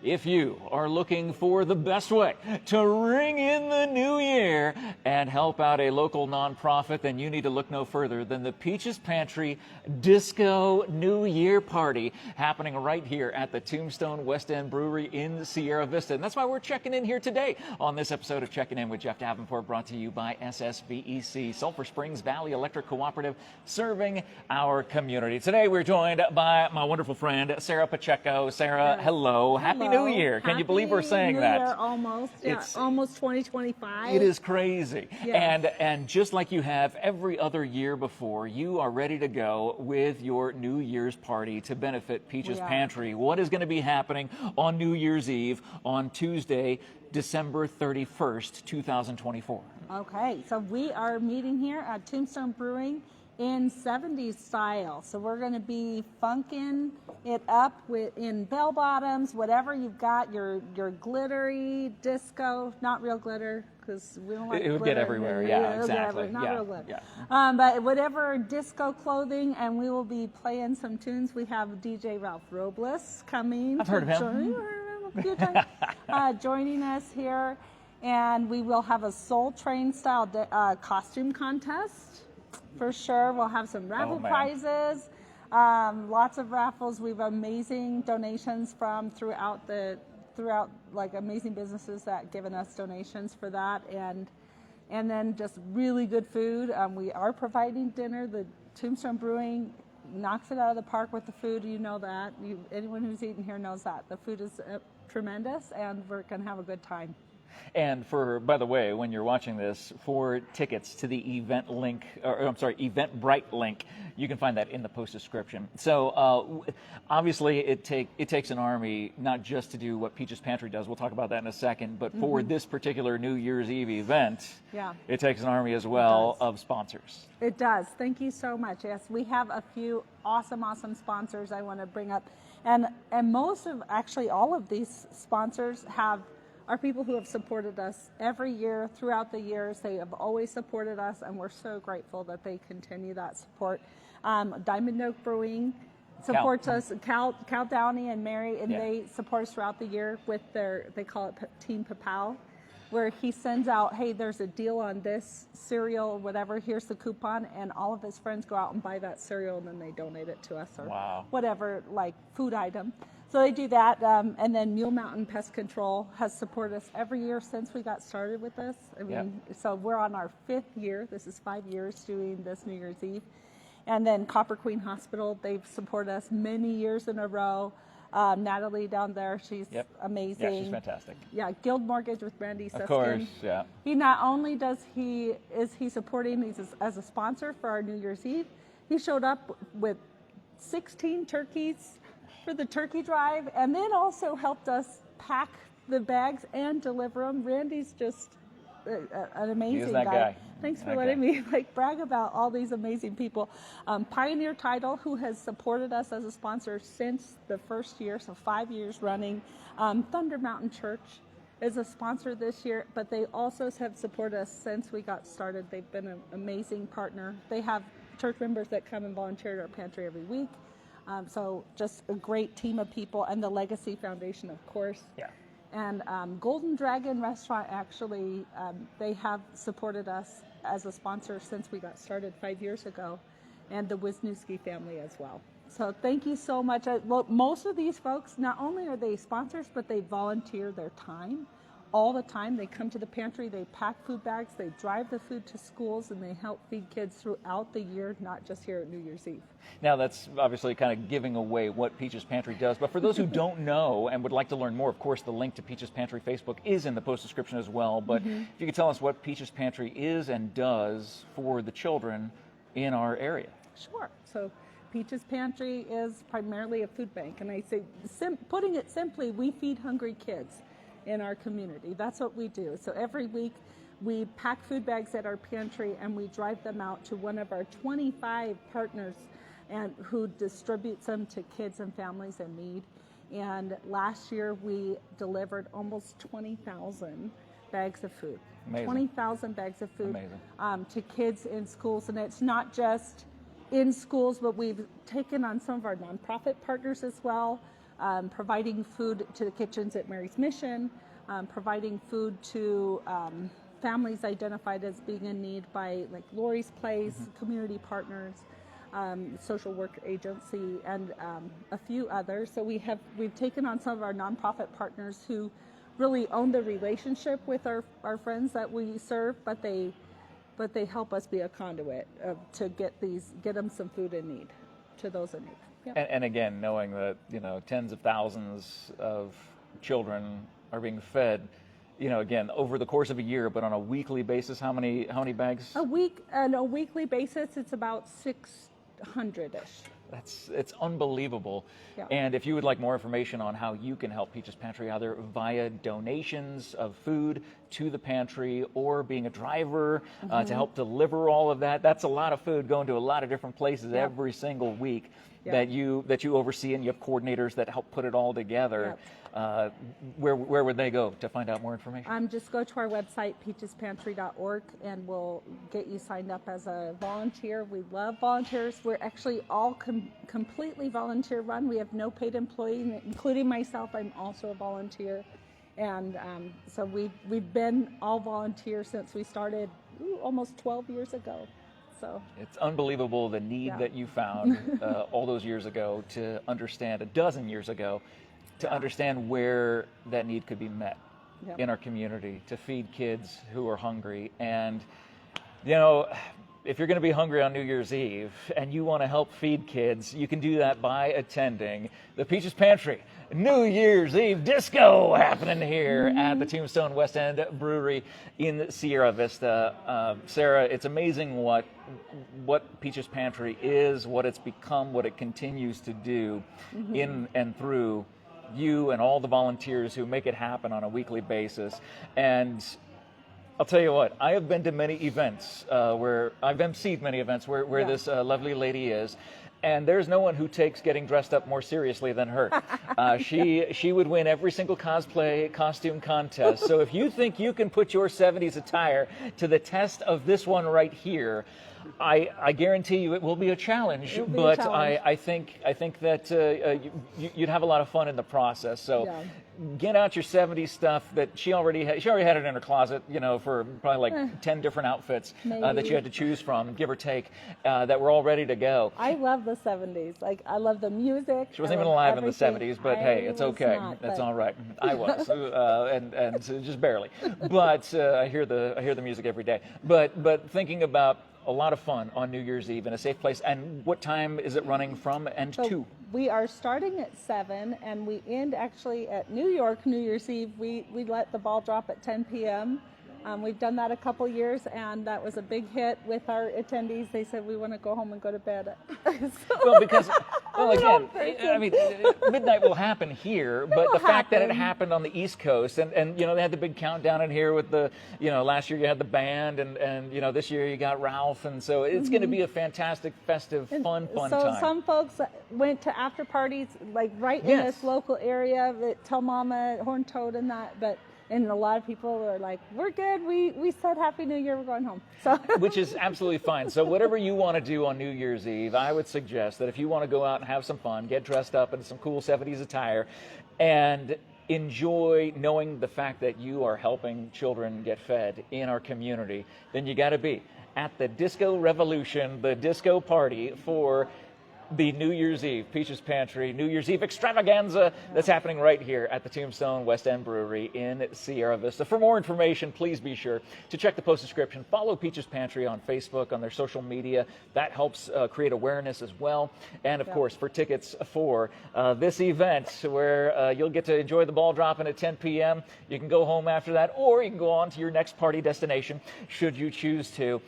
If you are looking for the best way to ring in the new year and help out a local nonprofit, then you need to look no further than the Peaches Pantry Disco New Year Party happening right here at the Tombstone West End Brewery in Sierra Vista. And that's why we're checking in here today on this episode of Checking In with Jeff Davenport, brought to you by SSVEC, Sulphur Springs Valley Electric Cooperative, serving our community. Today we're joined by my wonderful friend, Sarah Pacheco. Sarah, hello. Happy New Year. Can you believe we're saying New that? Year, almost. Yeah, it's almost 2025. It is crazy. Yes. And just like you have every other year before, you are ready to go with your New Year's party to benefit Peaches Pantry. What is going to be happening on New Year's Eve on Tuesday, December 31st, 2024? Okay, so we are meeting here at Tombstone Brewing in 70s style. So we're going to be funking it up in bell bottoms, whatever you've got, your glittery disco, not real glitter, because we don't like it would glitter. get everywhere. Yeah, exactly. Not real glitter. Yeah. But whatever disco clothing, and we will be playing some tunes. We have DJ Ralph Robles coming. I've heard of him. A few times, joining us here, and we will have a Soul Train style costume contest. For sure, we'll have some raffle prizes, lots of raffles. We have amazing donations from throughout like amazing businesses that given us donations for that, and then just really good food. We are providing dinner. The Tombstone Brewing knocks it out of the park with the food. You know that. Anyone who's eaten here knows that the food is tremendous, and we're gonna have a good time. And by the way, when you're watching this, for tickets to the event link, Eventbrite link, you can find that in the post description. So obviously it takes an army, not just to do what Peaches Pantry does. We'll talk about that in a second. But for this particular New Year's Eve event, it takes an army as well of sponsors. It does. Thank you so much. Yes, we have a few awesome sponsors I want to bring up. And actually all of these sponsors are people who have supported us every year throughout the years. They have always supported us, and we're so grateful that they continue that support. Diamond Oak Brewing supports us. Cal Downey and Mary, and they support us throughout the year with they call it Team Papal, where he sends out, hey, there's a deal on this cereal or whatever, here's the coupon, and all of his friends go out and buy that cereal, and then they donate it to us, or whatever, like food item. So they do that, and then Mule Mountain Pest Control has supported us every year since we got started with this. I mean, so we're on our 5th year. This is 5 years doing this New Year's Eve. And then Copper Queen Hospital, they've supported us many years in a row. Natalie down there, she's amazing. Yeah, she's fantastic. Yeah, Guild Mortgage with Brandy Suskin. Of course, yeah. He not only is he supporting as a sponsor for our New Year's Eve, he showed up with 16 turkeys for the turkey drive, and then also helped us pack the bags and deliver them. Randy's just an amazing guy. Thanks for letting me brag about all these amazing people. Pioneer Title, who has supported us as a sponsor since the first year, so 5 years running. Thunder Mountain Church is a sponsor this year, but they also have supported us since we got started. They've been an amazing partner. They have church members that come and volunteer at our pantry every week. So just a great team of people, and the Legacy Foundation, of course. Yeah. And Golden Dragon Restaurant, actually, they have supported us as a sponsor since we got started 5 years ago, and the Wisniewski family as well. So thank you so much. Most of these folks, not only are they sponsors, but they volunteer their time all the time. They come to the pantry, they pack food bags, they drive the food to schools, and they help feed kids throughout the year, not just here at New Year's Eve. Now, that's obviously kind of giving away what Peaches Pantry does, but for those who don't know and would like to learn more, of course, the link to Peaches Pantry Facebook is in the post description as well. But if you could tell us what Peaches Pantry is and does for the children in our area. Sure. So Peaches Pantry is primarily a food bank, and I say, putting it simply, we feed hungry kids in our community. That's what we do. So every week we pack food bags at our pantry, and we drive them out to one of our 25 partners and who distributes them to kids and families in need. And last year we delivered almost 20,000 bags of food. Amazing. 20,000 bags of food to kids in schools. And it's not just in schools, but we've taken on some of our nonprofit partners as well. providing food to the kitchens at Mary's Mission, providing food to families identified as being in need by like Lori's Place, community partners, social work agency, and a few others. So we've taken on some of our nonprofit partners who really own the relationship with our friends that we serve, but they help us be a conduit to get them some food in need, to those in need. Yep. And again, knowing that, tens of thousands of children are being fed, again, over the course of a year, but on a weekly basis, how many bags? A week, on a weekly basis, it's about 600-ish. It's unbelievable. Yeah. And if you would like more information on how you can help Peaches Pantry, either via donations of food to the pantry or being a driver to help deliver all of that, that's a lot of food going to a lot of different places every single week that you oversee, and you have coordinators that help put it all together. Where would they go to find out more information? Just go to our website, peachespantry.org, and we'll get you signed up as a volunteer. We love volunteers. We're actually all completely volunteer run. We have no paid employee, including myself. I'm also a volunteer. And so we've been all volunteer since we started almost 12 years ago. So it's unbelievable the need that you found all those years ago to understand, a dozen years ago, to understand where that need could be met in our community, to feed kids who are hungry. And, if you're going to be hungry on New Year's Eve and you want to help feed kids, you can do that by attending the Peaches Pantry New Year's Eve disco happening here at the Tombstone West End Brewery in Sierra Vista. Sarah, it's amazing what Peaches Pantry is, what it's become, what it continues to do in and through you and all the volunteers who make it happen on a weekly basis. And I'll tell you what, I have been to many events where I've emceed many events where this lovely lady is, and there's no one who takes getting dressed up more seriously than her. She would win every single cosplay costume contest. So if you think you can put your 70s attire to the test of this one right here, I guarantee you it will be a challenge, but I think that you'd have a lot of fun in the process. So get out your 70s stuff that she already had it in her closet, for probably like 10 different outfits that you had to choose from, give or take, that were all ready to go. I love the 70s. Like, I love the music. She wasn't even alive in the 70s, but hey, it's okay. That's all right. I was, and so just barely. But I hear the music every day. But thinking about a lot of fun on New Year's Eve in a safe place. And what time is it running from and to? We are starting at 7, and we end actually at New York New Year's Eve. We let the ball drop at 10 p.m. We've done that a couple years, and that was a big hit with our attendees. They said, we want to go home and go to bed. Again, I mean, midnight will happen here, but the fact that it happened on the East Coast, and they had the big countdown in here with the, last year you had the band, and this year you got Ralph, and so it's going to be a fantastic, festive, fun time. So some folks went to after parties, like right in this local area, Tell Mama, Horn Toad, and that, and a lot of people are like, we're good. We said Happy New Year. We're going home. So which is absolutely fine. So whatever you want to do on New Year's Eve, I would suggest that if you want to go out and have some fun, get dressed up in some cool 70s attire, and enjoy knowing the fact that you are helping children get fed in our community, then you got to be at the Disco Revolution, the disco party for the New Year's Eve Peaches Pantry New Year's Eve extravaganza that's happening right here at the Tombstone West End Brewery in Sierra Vista. For more information, please be sure to check the post description. Follow Peaches Pantry on Facebook, on their social media. That helps create awareness as well. And of course, for tickets for this event where you'll get to enjoy the ball dropping at 10 p.m. You can go home after that, or you can go on to your next party destination should you choose to.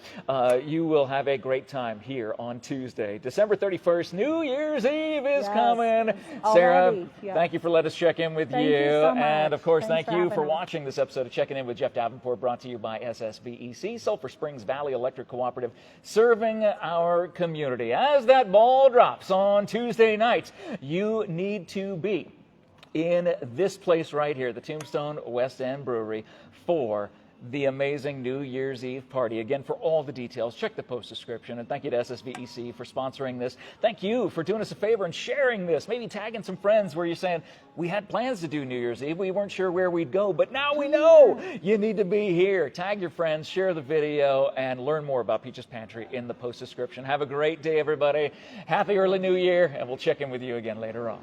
You will have a great time here on Tuesday, December 31st. New Year's Eve is coming. Sarah, thank you for letting us check in with you. So and of course, Thanks thank you for watching this episode of Checking In with Jeff Davenport, brought to you by SSVEC, Sulphur Springs Valley Electric Cooperative, serving our community. As that ball drops on Tuesday night, you need to be in this place right here, the Tombstone West End Brewery, for the amazing New Year's Eve party. Again, for all the details, check the post description. And thank you to SSVEC for sponsoring this. Thank you for doing us a favor and sharing this, maybe tagging some friends where you're saying, we had plans to do New Year's Eve. We weren't sure where we'd go, but now we know you need to be here. Tag your friends, share the video, and learn more about Peaches Pantry in the post description. Have a great day, everybody. Happy early New Year, and we'll check in with you again later on.